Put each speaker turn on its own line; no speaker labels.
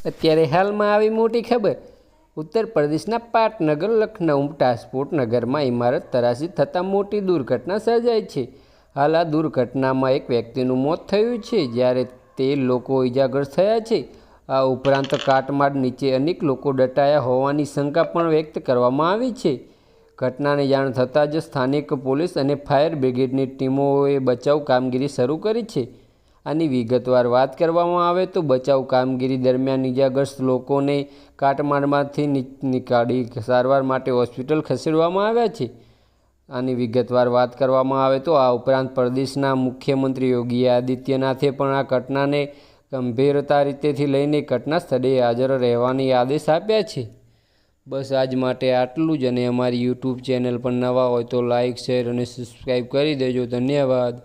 અત્યારે હાલમાં આવી મોટી ખબર, ઉત્તર પ્રદેશના પાટનગર લખનઉ ટ્રાન્સપોર્ટ નગરમાં ઇમારત તરાશી થતાં મોટી દુર્ઘટના સર્જાઈ છે. હાલ આ દુર્ઘટનામાં એક વ્યક્તિનું મોત થયું છે જ્યારે 13 લોકો ઇજાગ્રસ્ત થયા છે. આ ઉપરાંત કાટમાળ નીચે અનેક લોકો દટાયા હોવાની શંકા પણ વ્યક્ત કરવામાં આવી છે. ઘટનાની જાણ થતાં જ સ્થાનિક પોલીસ અને ફાયર બ્રિગેડની ટીમોએ બચાવ કામગીરી શરૂ કરી છે. આની વિગતવાર વાત કરવામાં આવે તો બચાવ કામગીરી દરમિયાન ઇજાગ્રસ્ત લોકોને કાટમાળમાંથી નીકાળી સારવાર માટે હોસ્પિટલ ખસેડવામાં આવ્યા છે. આની વિગતવાર વાત કરવામાં આવે તો આ ઉપરાંત પ્રદેશના મુખ્યમંત્રી યોગી આદિત્યનાથે પણ આ ઘટનાને ગંભીરતા રીતેથી લઈને ઘટના સ્થળે હાજર રહેવાની આદેશ આપ્યા છે. બસ આજ માટે આટલું જ. અને અમારી યુટ્યુબ ચેનલ પર નવા હોય તો લાઇક, શેર અને સબસ્ક્રાઈબ કરી દેજો. ધન્યવાદ.